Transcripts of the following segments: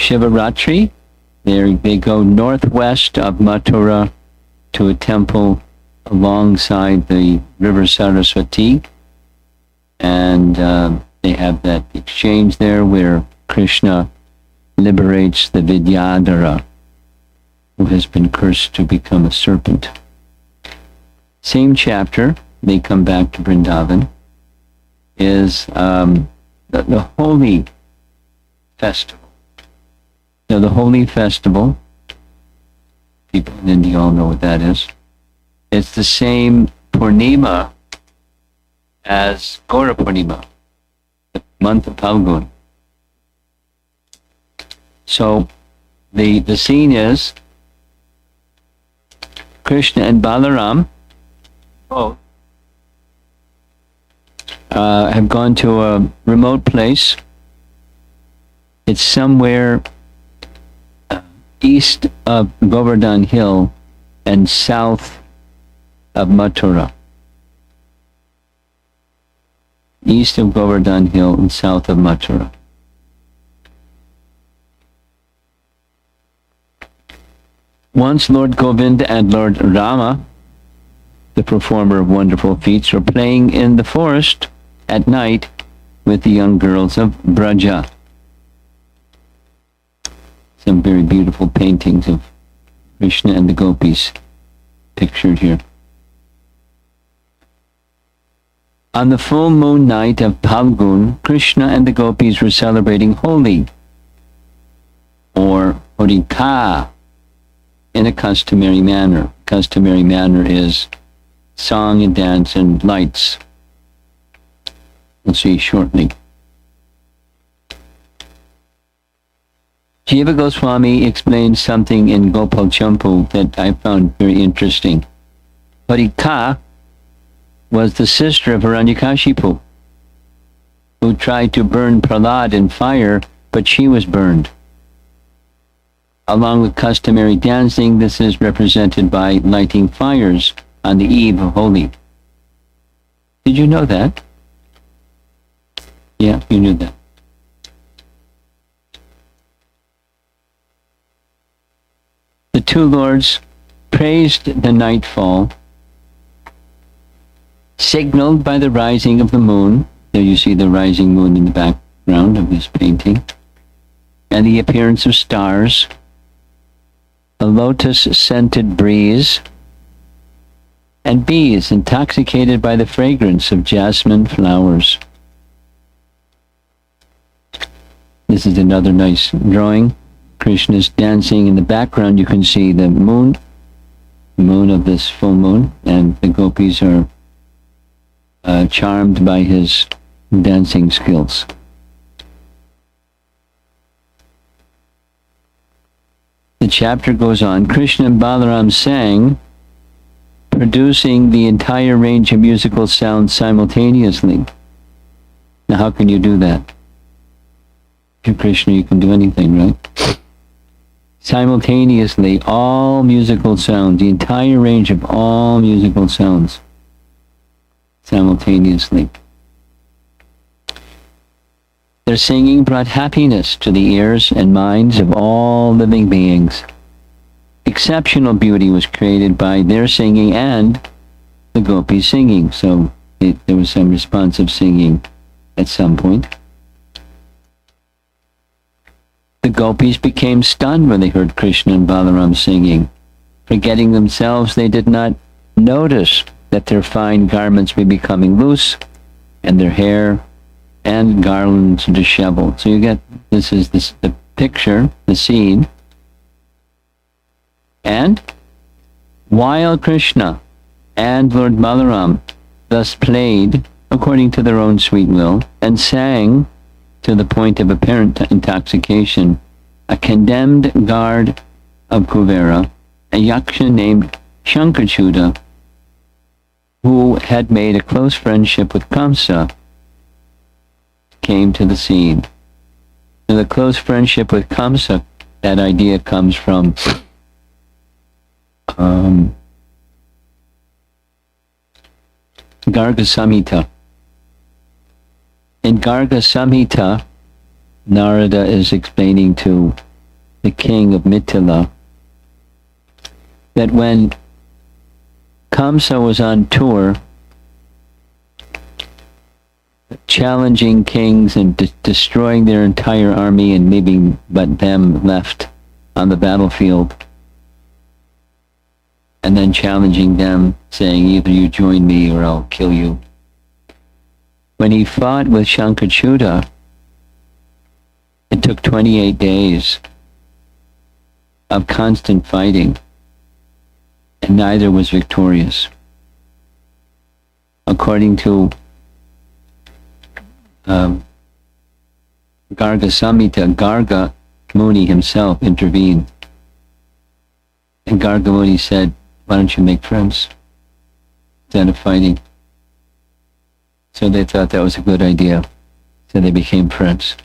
Shivaratri. They go northwest of Mathura to a temple alongside the river Saraswati, and they have that exchange there where Krishna liberates the Vidyadhara, who has been cursed to become a serpent. Same chapter, they come back to Vrindavan, is the Holy Festival. Now, the Holy Festival, people in India all know what that is. It's the same Purnima as Gaura Purnima, the month of Phalgun. So, the scene is Krishna and Balaram have gone to a remote place. It's somewhere east of Govardhan Hill and south of Mathura. East of Govardhan Hill and south of Mathura. Once Lord Govinda and Lord Rama, the performer of wonderful feats, were playing in the forest at night with the young girls of Braja. Some very beautiful paintings of Krishna and the gopis pictured here. On the full moon night of Phalgun, Krishna and the gopis were celebrating Holi, or Horika, in a customary manner. Customary manner is song and dance and lights. We'll see shortly. Jiva Goswami explains something in Gopal Champu that I found very interesting. Horika was the sister of Hiranyakashipu, who tried to burn Prahlad in fire, but she was burned. Along with customary dancing, this is represented by lighting fires on the eve of Holi. Did you know that? Yeah, you knew that. The two lords praised the nightfall, signaled by the rising of the moon. There you see the rising moon in the background of this painting, and the appearance of stars, a lotus-scented breeze, and bees intoxicated by the fragrance of jasmine flowers. This is another nice drawing. Krishna's dancing in the background. You can see the moon of this full moon, and the gopis are charmed by his dancing skills. The chapter goes on. Krishna and Balaram sang, producing the entire range of musical sounds simultaneously. Now, how can you do that? If you're Krishna, you can do anything, right? Simultaneously, all musical sounds, the entire range of all musical sounds, simultaneously. Their singing brought happiness to the ears and minds of all living beings. Exceptional beauty was created by their singing and the gopis singing, so there was some responsive singing at some point. The gopis became stunned when they heard Krishna and Balaram singing. Forgetting themselves, they did not notice that their fine garments were becoming loose and their hair and garlands disheveled. So you get, this is the picture, the scene. And while Krishna and Lord Balaram thus played according to their own sweet will and sang to the point of apparent intoxication, a condemned guard of Kuvera, a yaksha named Sankhacuda, who had made a close friendship with Kamsa, came to the scene. And the close friendship with Kamsa, that idea comes from Garga Samhita. In Garga Samhita, Narada is explaining to the king of Mithila, that when Kamsa was on tour, challenging kings and destroying their entire army and leaving but them left on the battlefield, and then challenging them, saying, either you join me or I'll kill you. When he fought with Sankhacuda, it took 28 days of constant fighting, and neither was victorious. According to Garga Samhita, Garga Muni himself intervened. And Garga Muni said, why don't you make friends instead of fighting? So they thought that was a good idea. So they became friends.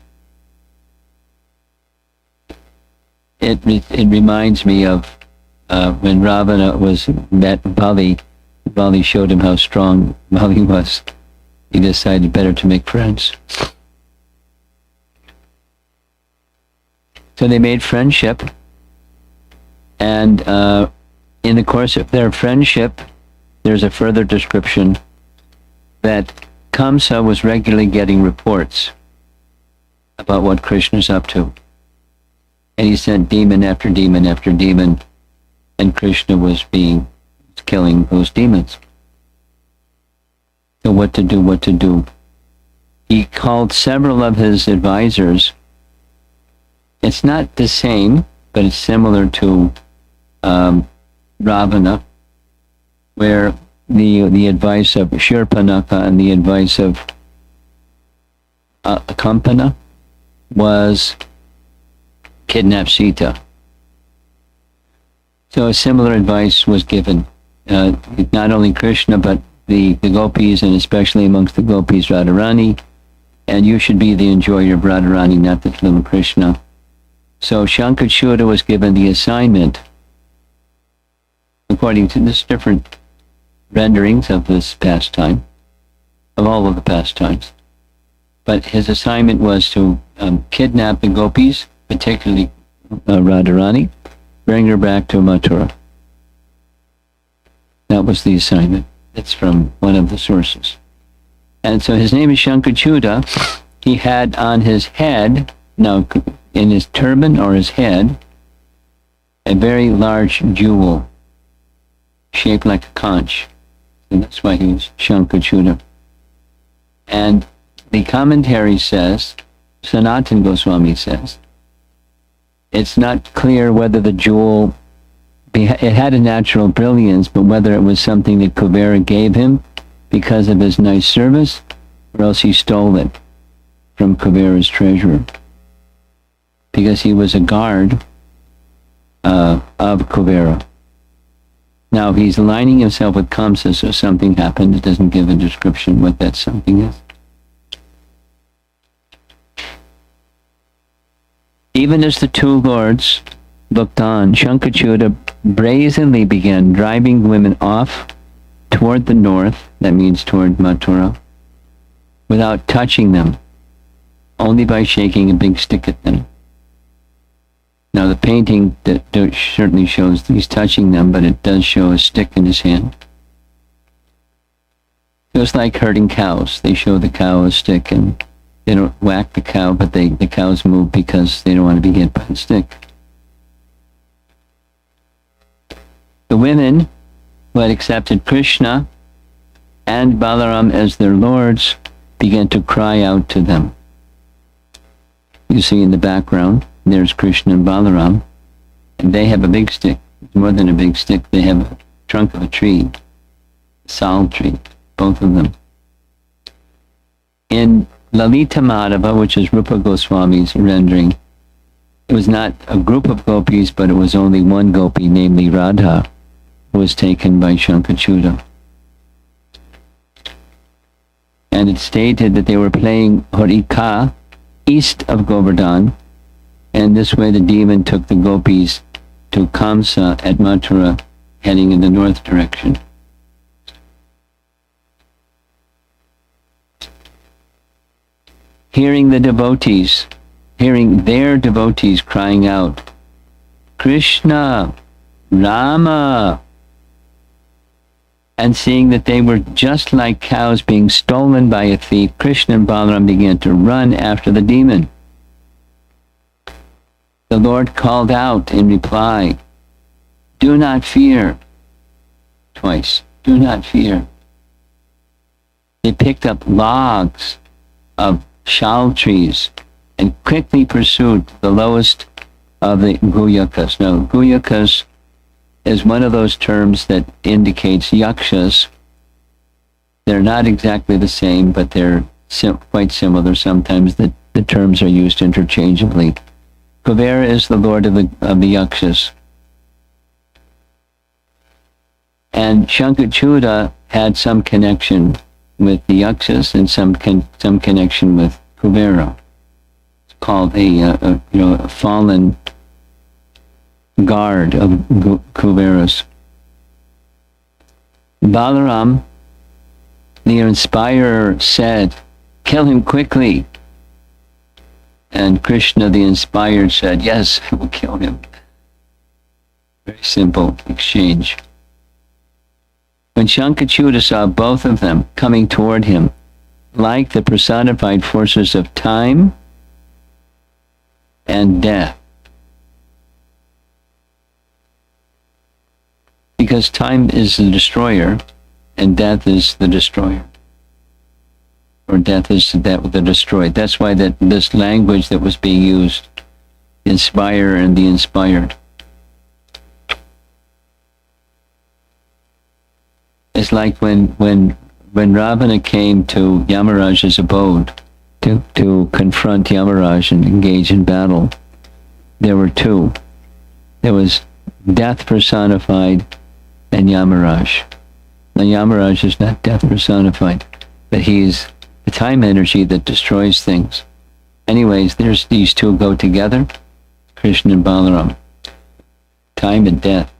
It reminds me of when Ravana met Bali. Bali showed him how strong Bali was. He decided better to make friends. So they made friendship, and in the course of their friendship, there's a further description that Kamsa was regularly getting reports about what Krishna's up to. And he sent demon after demon after demon, and Krishna was killing those demons. So what to do? He called several of his advisors. It's not the same, but it's similar to Ravana, where the advice of Shurpanakha and the advice of Akampana was kidnap Sita. So a similar advice was given, not only Krishna, but the gopis, and especially amongst the gopis, Radharani, and you should be the enjoyer of Radharani, not the little Krishna. So Sankhacuda was given the assignment, according to this different renderings of this pastime, of all of the pastimes. But his assignment was to kidnap the gopis, particularly Radharani, bring her back to Mathura. That was the assignment. It's from one of the sources. And so his name is Sankhacuda. He had on his head, now in his turban or his head, a very large jewel shaped like a conch. And that's why he was Sankhacuda. And the commentary says, Sanatana Goswami says, it's not clear whether the jewel, it had a natural brilliance, but whether it was something that Kuvera gave him because of his nice service, or else he stole it from Kuvera's treasurer, because he was a guard of Kuvera. Now he's aligning himself with Kamsa, so something happened. It doesn't give a description what that something is. Even as the two lords looked on, Sankhacuda brazenly began driving women off toward the north, that means toward Mathura, without touching them, only by shaking a big stick at them. Now the painting that certainly shows that he's touching them, but it does show a stick in his hand. Just like herding cows. They show the cow a stick, and they don't whack the cow, but the cows move because they don't want to be hit by the stick. The women who had accepted Krishna and Balaram as their lords began to cry out to them. You see in the background, there's Krishna and Balaram, and they have a big stick. It's more than a big stick, they have a trunk of a tree, a sal tree, both of them. In Lalita Madhava, which is Rupa Goswami's rendering, it was not a group of gopis, but it was only one gopi, namely Radha, who was taken by Sankhacuda. And it stated that they were playing Horika east of Govardhan, and this way the demon took the gopis to Kamsa at Mathura, heading in the north direction. Hearing their devotees crying out Krishna, Rama. And seeing that they were just like cows being stolen by a thief, Krishna and Balaram began to run after the demon. The Lord called out in reply, "Do not fear." Twice. Do not fear. They picked up logs of shal trees and quickly pursued the lowest of the guyakas. Now, guyakas is one of those terms that indicates yakshas. They're not exactly the same, but they're quite similar. Sometimes the terms are used interchangeably. Kuvera is the lord of the yakshas. And Sankhacuda had some connection with the yakshas and some connection with Kuvera. It's called a fallen guard of Kuveras. Balaram, the inspirer, said, "Kill him quickly." And Krishna, the inspired, said, "Yes, I will kill him." Very simple exchange. When Sankhacuda saw both of them coming toward him, like the personified forces of time and death, because time is the destroyer and death is the destroyer, or death is the destroyed. That's why this language that was being used, inspire and the inspired, is like when Ravana came to Yamaraj's abode to confront Yamaraj and engage in battle. There were two. There was death personified and Yamaraj. Now Yamaraj is not death personified, but he's the time energy that destroys things. Anyways, there's these two go together, Krishna and Balaram. Time and death.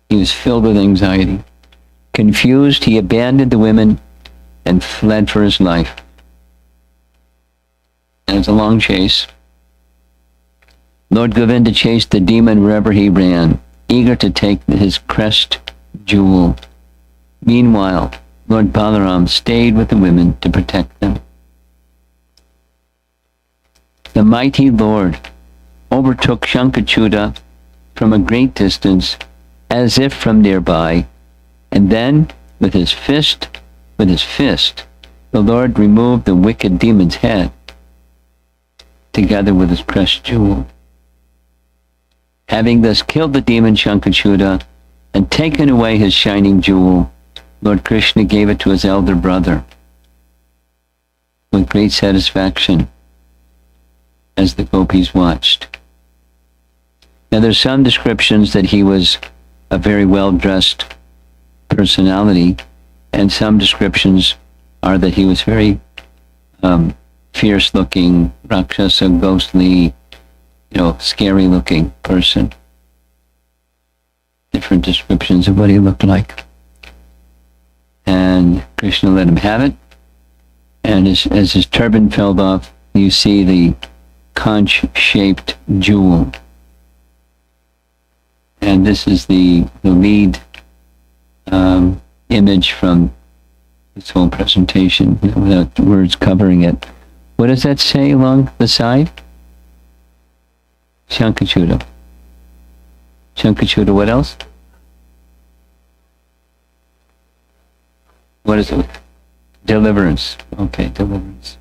He was filled with anxiety. Confused, he abandoned the women and fled for his life. And it's a long chase. Lord Govinda chased the demon wherever he ran, eager to take his crest jewel. Meanwhile, Lord Balaram stayed with the women to protect them. The mighty Lord overtook Sankhacuda from a great distance, as if from nearby, and then, with his fist, the Lord removed the wicked demon's head, together with his precious jewel. Having thus killed the demon Sankhacuda and taken away his shining jewel, Lord Krishna gave it to his elder brother with great satisfaction as the gopis watched. Now there's some descriptions that he was a very well-dressed personality, and some descriptions are that he was very fierce-looking, rakshasa, ghostly, scary-looking person. Different descriptions of what he looked like. And Krishna let him have it, and as his turban fell off, you see the conch-shaped jewel. And this is the lead image from this whole presentation, without words covering it. What does that say along the side? Sankhacuda. Sankhacuda, what else? What is it? Deliverance. Okay, deliverance.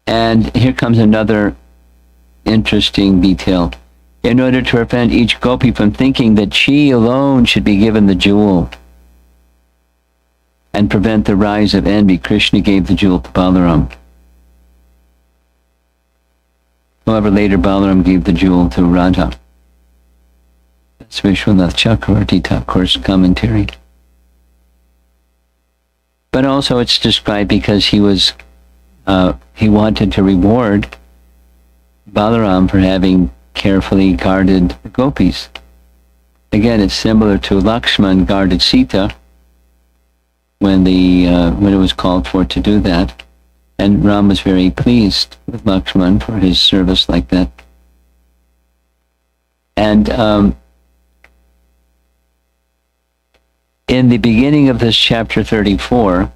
And here comes another interesting detail. In order to prevent each gopi from thinking that she alone should be given the jewel and prevent the rise of envy, Krishna gave the jewel to Balaram. However, later Balaram gave the jewel to Radha. That's Vishwanath Chakravarti Thakur's commentary. But also it's described because he wanted to reward Balaram for having carefully guarded the gopis. Again, it's similar to Lakshman guarded Sita when it was called for to do that, And Ram was very pleased with Lakshman for his service like that. And in the beginning of this chapter 34,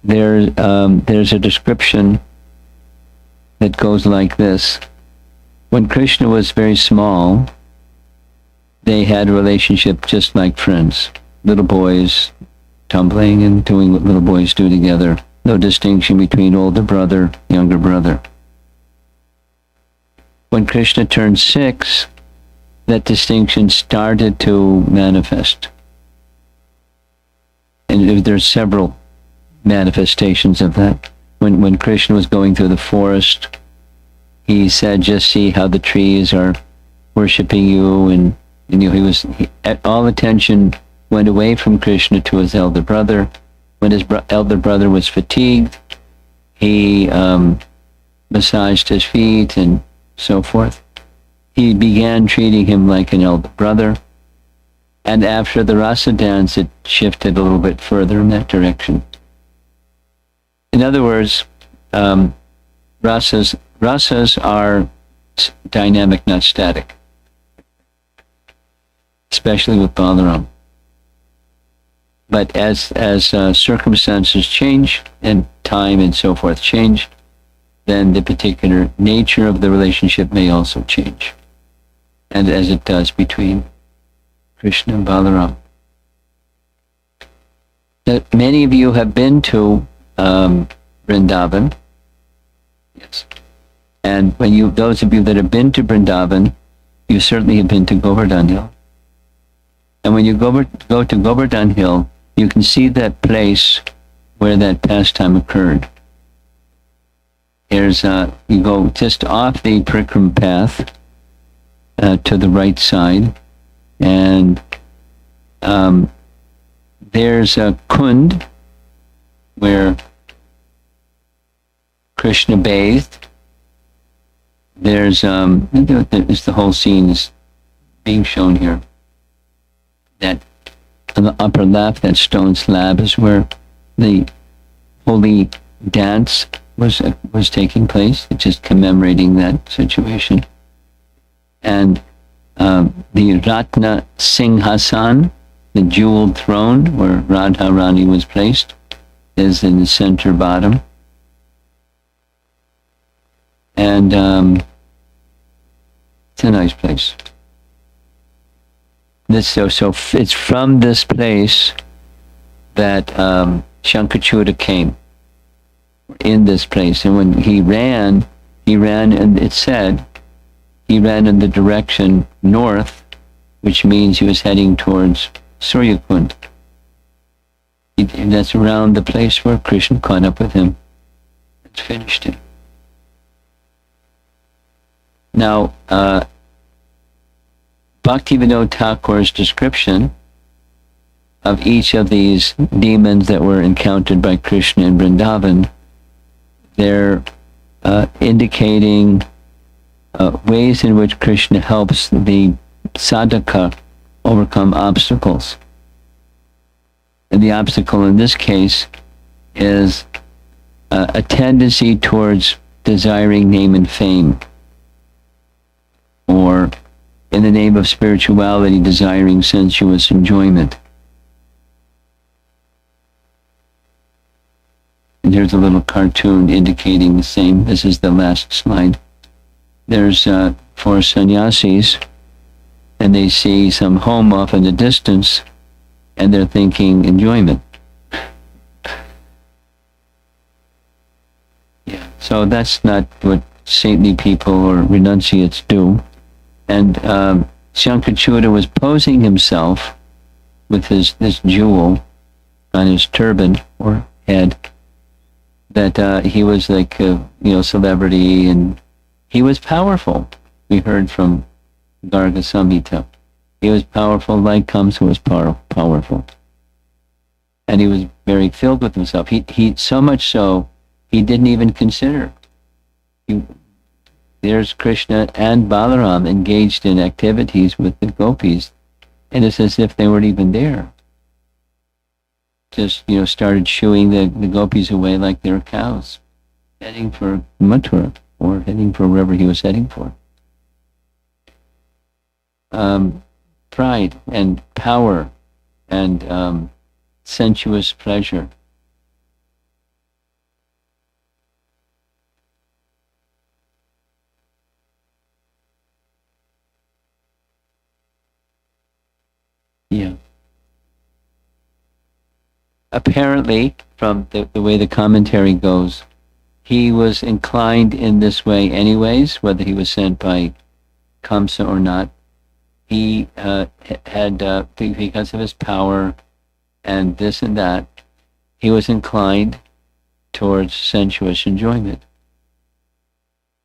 there's a description that goes like this. When Krishna was very small, they had a relationship just like friends. Little boys tumbling and doing what little boys do together. No distinction between older brother, younger brother. When Krishna turned 6, that distinction started to manifest. And there's several manifestations of that. When Krishna was going through the forest, he said, just see how the trees are worshipping you, and all attention went away from Krishna to his elder brother. When his elder brother was fatigued, he massaged his feet and so forth. He began treating him like an elder brother. And after the rasa dance, it shifted a little bit further in that direction. In other words, rasas are dynamic, not static, especially with Balaram. But as circumstances change and time and so forth change, then the particular nature of the relationship may also change, and as it does between Krishna and Balaram. That many of you have been to Vrindavan, yes, and those of you that have been to Vrindavan, you certainly have been to Govardhan Hill. And when you go to Govardhan Hill, you can see that place where that pastime occurred. You go just off the Parikram path to the right side, and there's a kund where Krishna bathed. There's the whole scene is being shown here. That on the upper left, that stone slab is where the holy dance was taking place. It's just commemorating that situation. And the Ratna Singhasan, the jeweled throne where Radha Rani was placed, is in the center bottom. And it's a nice place. So it's from this place that Sankhacuda came, in this place. And when he ran, and it said, he ran in the direction north, which means he was heading towards Suryakund. And that's around the place where Krishna caught up with him and finished him. Now, Bhaktivinoda Thakur's description of each of these demons that were encountered by Krishna in Vrindavan, they're indicating ways in which Krishna helps the sadhaka overcome obstacles. And the obstacle in this case is a tendency towards desiring name and fame, or in the name of spirituality, desiring sensuous enjoyment. And here's a little cartoon indicating the same. This is the last slide. There's 4 sannyasis, and they see some home off in the distance, and they're thinking enjoyment. Yeah. So that's not what saintly people or renunciates do. And Sankhacuda was posing himself with this jewel on his turban or head, that he was like celebrity, and he was powerful. We heard from Garga Samhita. He was powerful like Kamsa was powerful. And he was very filled with himself. He so much so, he didn't even consider. There's Krishna and Balaram engaged in activities with the gopis, and it's as if they weren't even there. just, started shooing the gopis away like they were cows, heading for Mathura, or heading for wherever he was heading for. Pride and power and sensuous pleasure. Yeah. Apparently, from the way the commentary goes, he was inclined in this way anyways, whether he was sent by Kamsa or not. He had, because of his power and this and that, he was inclined towards sensuous enjoyment.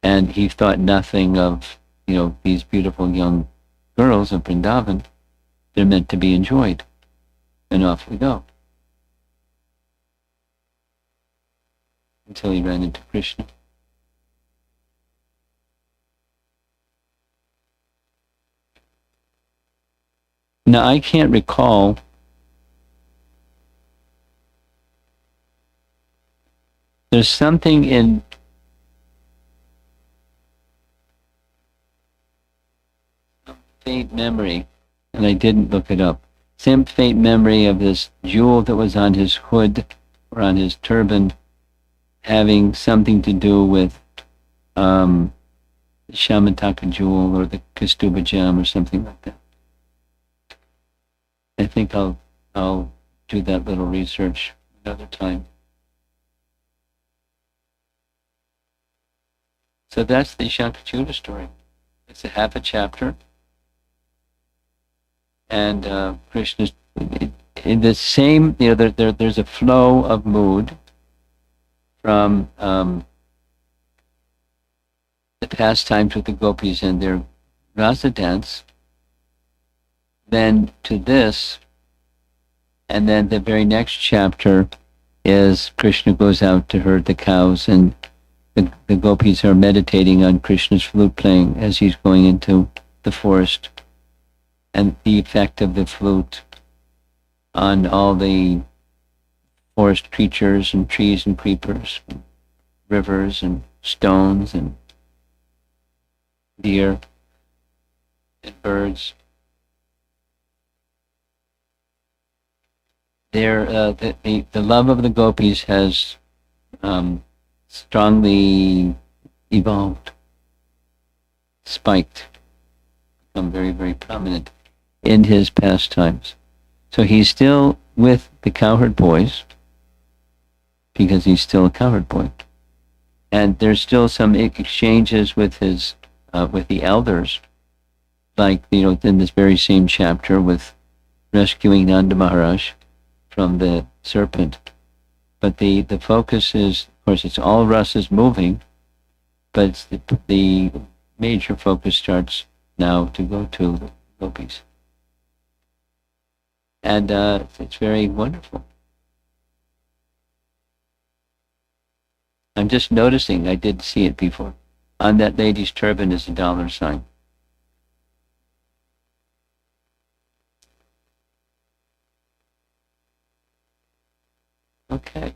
And he thought nothing of, these beautiful young girls of Vrindavan. They're meant to be enjoyed. And off we go. Until he ran into Krishna. Now, I can't recall there's something in faint memory, and I didn't look it up. Some faint memory of this jewel that was on his hood or on his turban having something to do with the Shamataka jewel or the Kastuba gem or something like that. I think I'll do that little research another time. So that's the Sankhacuda story. It's a half a chapter. And Krishna's in the same, there's a flow of mood from the pastimes with the gopis and their rasa dance, then to this, and then the very next chapter is Krishna goes out to herd the cows, and the gopis are meditating on Krishna's flute playing as he's going into the forest, and the effect of the flute on all the forest creatures and trees and creepers, and rivers and stones and deer and birds. The love of the gopis has strongly evolved, spiked, become very, very prominent in his pastimes. So he's still with the cowherd boys because he's still a cowherd boy, and there's still some exchanges with his with the elders, like in this very same chapter with rescuing Nanda Maharaj from the serpent. But the focus is, of course, it's all rasas moving, but it's the major focus starts now to go to the gopis. And it's very wonderful. I'm just noticing, I did see it before. On that lady's turban is a $sign. Okay.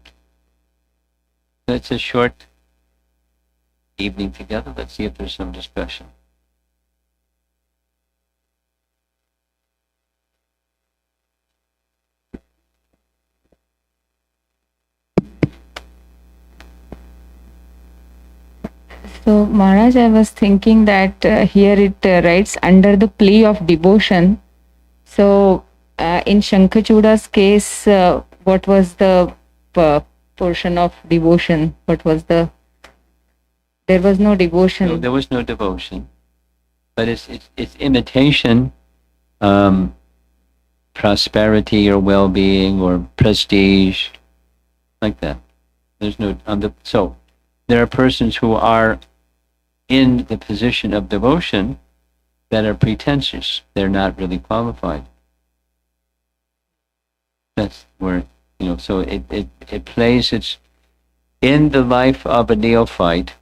So it's a short evening together. Let's see if there's some discussion. So Maharaj, I was thinking that here it writes under the plea of devotion. So in Sankhacuda's case, what was the portion of devotion? What was there was no devotion. No, there was no devotion, but it's imitation, prosperity or well-being or prestige, like that. There's no so there are persons who are in the position of devotion that are pretentious. They're not really qualified. That's where, so it plays its, in the life of a neophyte,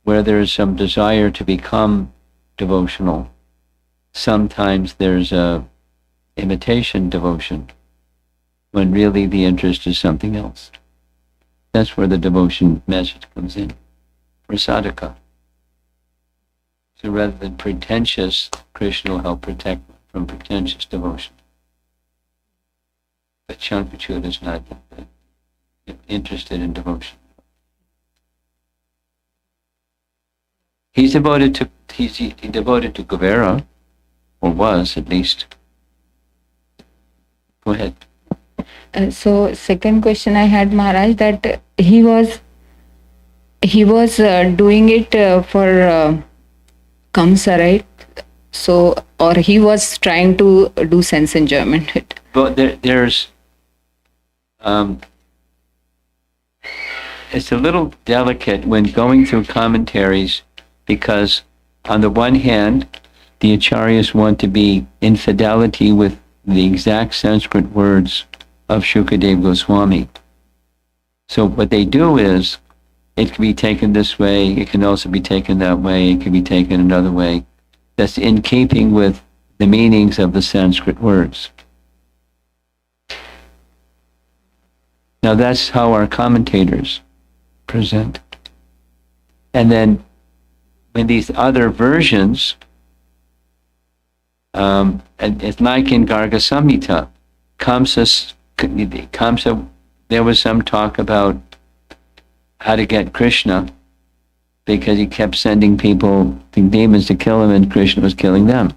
where there's some desire to become devotional. Sometimes there's a imitation devotion. when really the interest is something else. That's where the devotion message comes in for sadhaka. So rather than pretentious, Krishna will help protect from pretentious devotion. But Sankhacuda is not interested in devotion. He's devoted to Kuvera, or was at least. Go ahead. So second question I had, Maharaj, that he was doing it for Kamsa, right? So, or he was trying to do sense enjoyment. But there's it's a little delicate when going through commentaries, because on the one hand, the acharyas want to be in fidelity with the exact Sanskrit words of Shukadev Goswami. So what they do is, it can be taken this way, it can also be taken that way, it can be taken another way. That's in keeping with the meanings of the Sanskrit words. Now that's how our commentators present. And then when these other versions, and it's like in Garga Samhita, Kamsa, there was some talk about how to get Krishna, because he kept sending people, the demons, to kill him, and Krishna was killing them.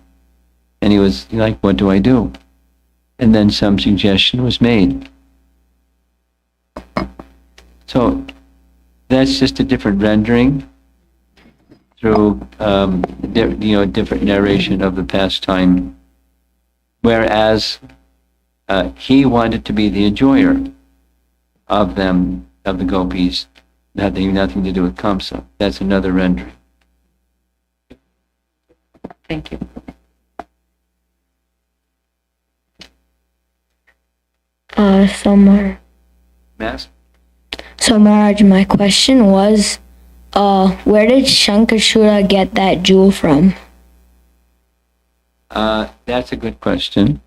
And he was like, what do I do? And then some suggestion was made. So that's just a different rendering through different narration of the pastime, whereas he wanted to be the enjoyer of them, of the gopis, nothing to do with Kamsa. That's another rendering. Thank you. Mass? So Maharaj, my question was, where did Sankhacuda get that jewel from? That's a good question.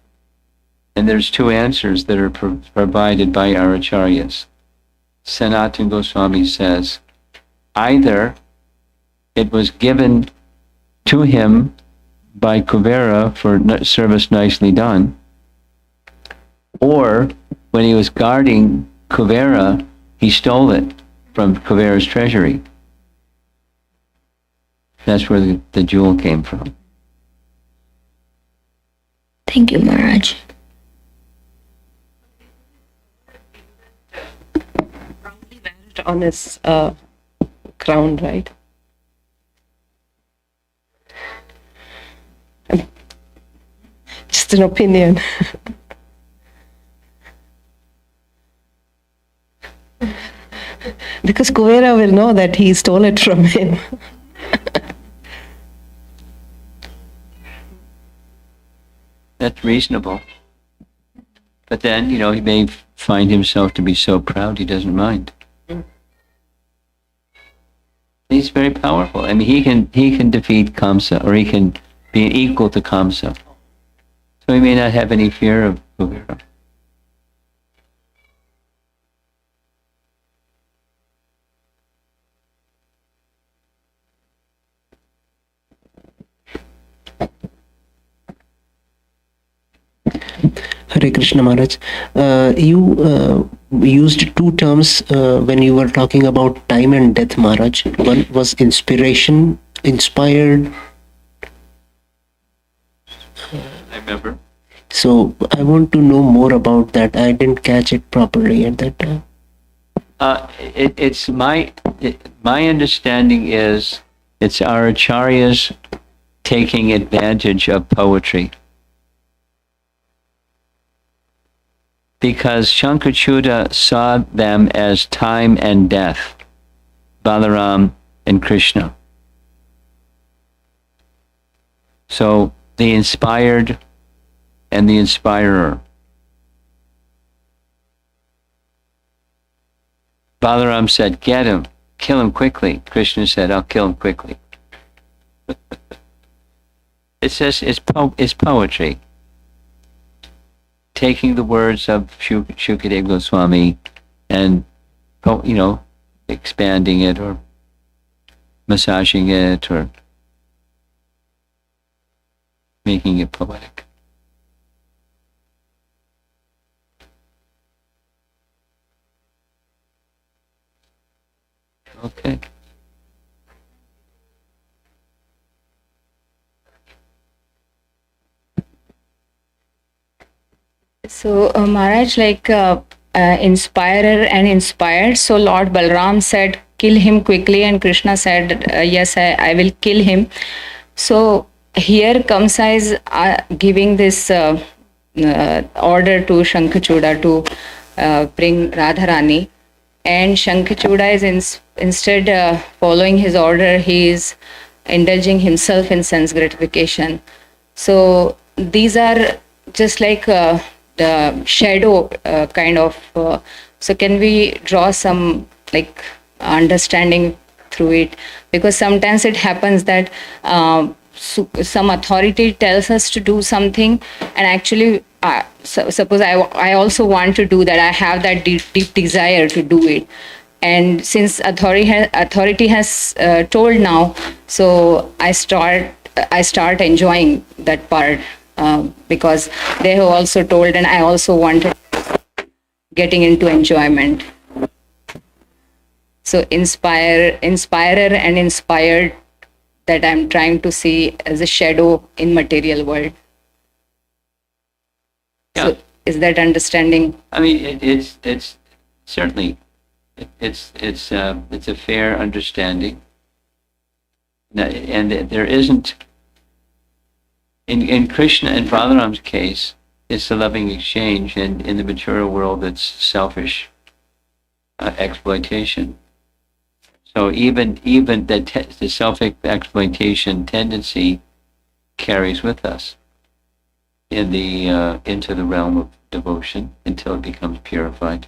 And there's two answers that are provided by our acharyas. Sanatana Goswami says, either it was given to him by Kuvera for service nicely done, or when he was guarding Kuvera, he stole it from Kuvera's treasury. That's where the jewel came from. Thank you, Maharaj. On his crown, right? Just an opinion. Because Kuvera will know that he stole it from him. That's reasonable. But then, he may find himself to be so proud he doesn't mind. He's very powerful. I mean, he can defeat Kamsa, or he can be equal to Kamsa. So he may not have any fear of Kuvera. Hare Krishna Maharaj. You used two terms when you were talking about time and death, Maharaj. One was inspiration, inspired. I remember. So I want to know more about that. I didn't catch it properly at that time. It's my understanding is it's our acharyas taking advantage of poetry. Because Sankhacuda saw them as time and death, Balaram and Krishna. So the inspired and the inspirer. Balaram said, get him, kill him quickly. Krishna said, I'll kill him quickly. It says it's poetry. taking the words of Shukadeva Goswami and expanding it or massaging it or making it poetic. Okay. So, Maharaj, inspirer and inspired. So, Lord Balram said, kill him quickly, and Krishna said, yes, I will kill him. So, here Kamsa is giving this order to Sankhacuda to bring Radharani. And Sankhacuda is instead following his order, he is indulging himself in sense gratification. So these are just like the shadow kind of. So can we draw some like understanding through it? Because sometimes it happens that some authority tells us to do something, and actually, suppose I also want to do that. I have that deep desire to do it, and since authority has told now, so I start enjoying that part because they have also told, and I also wanted getting into enjoyment. So inspirer and inspired, that I'm trying to see as a shadow in material world. Yeah. So is that understanding? I mean, it's certainly it's a fair understanding. And there isn't in Krishna and Balaram's case, it's the loving exchange, and in the material world, it's selfish exploitation. So even the self-exploitation tendency carries with us in the into the realm of devotion until it becomes purified.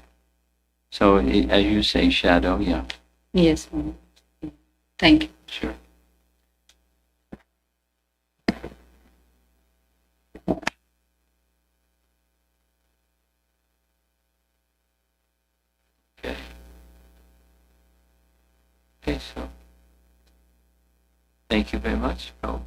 So as you say, shadow, yeah, Yes. Thank you. sure. Okay. Okay, so thank you very much, Prabhupada.